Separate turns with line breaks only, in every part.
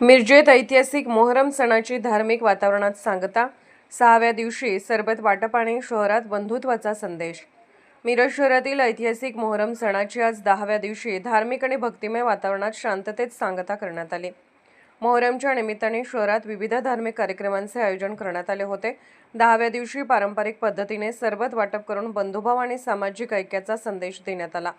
मिरजेत ऐतिहासिक मोहरम सणाची धार्मिक वातावरणात सांगता 6व्या दिवशी सरबत वाटपाने शहरात बंधुत्वाचा संदेश। मिरज शहरातील ऐतिहासिक मोहरम सणाची आज 10व्या दिवशी धार्मिक आणि भक्तिमय वातावरणात शांततेत सांगता करण्यात आली। मोहरमच्या निमित्ताने शहरात विविध धार्मिक कार्यक्रमांचे आयोजन करण्यात आले होते। 10व्या दिवशी पारंपरिक पद्धतीने सरबत वाटप करून बंधुभाव आणि सामाजिक ऐक्याचा संदेश देण्यात आला।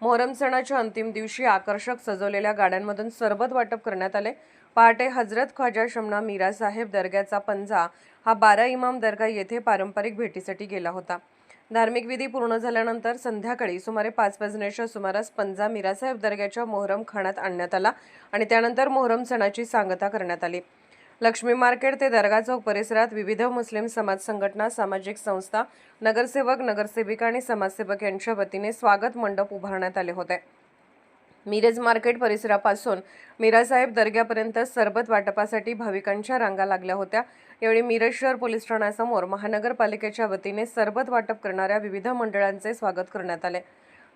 मोहरम सणाच्या अंतिम दिवशी आकर्षक सजवलेल्या गाड्यांमधून सरबत वाटप करण्यात आले। पहाटे हजरत ख्वाजा शमना मीरा साहेब दर्ग्याचा पंजा हा 12 इमाम दर्गा येथे पारंपरिक भेटीसाठी गेला होता। धार्मिक विधी पूर्ण झाल्यानंतर संध्याकाळी सुमारे 5 वाजण्याच्या सुमारास पंजा मीरासाहेब दर्ग्याच्या मोहरम खानात आणण्यात आला आणि त्यानंतर मोहरम सणाची सांगता करण्यात आली। लक्ष्मी मार्केट ते दर्गा चौक परिसरात विविध मुस्लिम समाज संघटना, सामाजिक संस्था, नगरसेवक, नगरसेविका आणि समाजसेवक यांच्या वतीने स्वागत मंडप उभारण्यात आले होते। मिरज मार्केट परिसरापासून मीरासाहेब दर्ग्यापर्यंत सरबत वाटपासाठी भाविकांच्या रांगा लागल्या होत्या। यावेळी मिरज शहर पोलीस ठाण्यासमोर महानगरपालिकेच्या वतीने सरबत वाटप करणाऱ्या विविध मंडळांचे स्वागत करण्यात आले।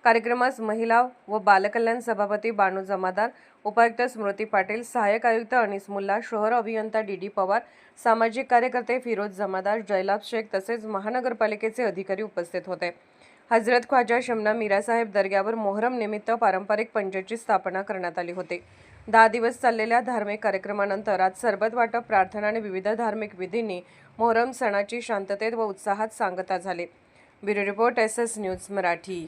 कार्यक्रमास महिला व बालकल्याण सभापती बानू जमादार, उपायुक्त स्मृती पाटील, सहाय्यक आयुक्त अनीस मुल्ला, शहर अभियंता डी पवार, सामाजिक कार्यकर्ते फिरोज जमादार, जयलाभ शेख तसेच महानगरपालिकेचे अधिकारी उपस्थित होते। हजरत ख्वाजा शमना मीरासाहेब दर्ग्यावर मोहरम निमित्त पारंपरिक पंजाची स्थापना करण्यात आली होती। 10 दिवस चाललेल्या धार्मिक कार्यक्रमानंतर आज सरबत वाटप, प्रार्थना आणि विविध धार्मिक विधींनी मोहरम सणाची शांततेत व उत्साहात सांगता झाली। Bureau report SS news Marathi.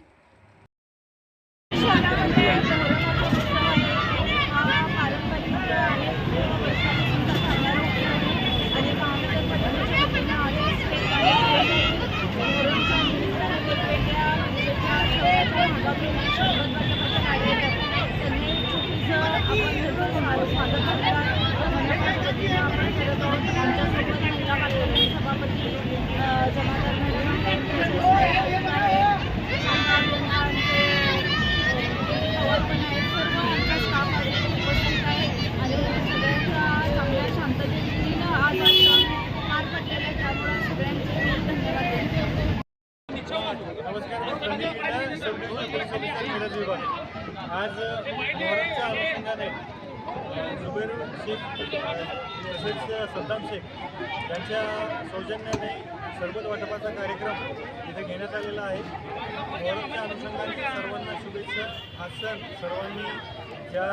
आज मोहरमच्या अनुषंगाने जुबेर शेख तसेच सद्दाम शेख यांच्या सौजन्याने सरबत वाटपाचा कार्यक्रम इथे घेण्यात आलेला आहे। मोहरमच्या अनुषंगाने सर्वांना शुभेच्छा। हा सण सर्वांनी ज्या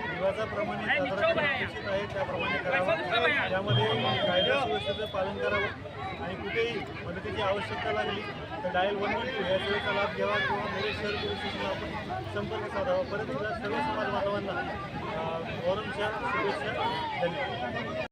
दिवसाप्रमाणे साजरा करणे अपेक्षित आहे त्याप्रमाणे करावा, त्यामध्ये कायदा सुव्यवस्थेचं पालन करावं आणि कुठेही मदतीची आवश्यकता लागली तर डायल 112 या सेवेचा लाभ घ्यावा किंवा मिरज शहर पोलीस स्टेशनला आपण संपर्क साधावा। परत सर्व समाज बांधवांना मोहरमच्या शुभेच्छा। धन्यवाद।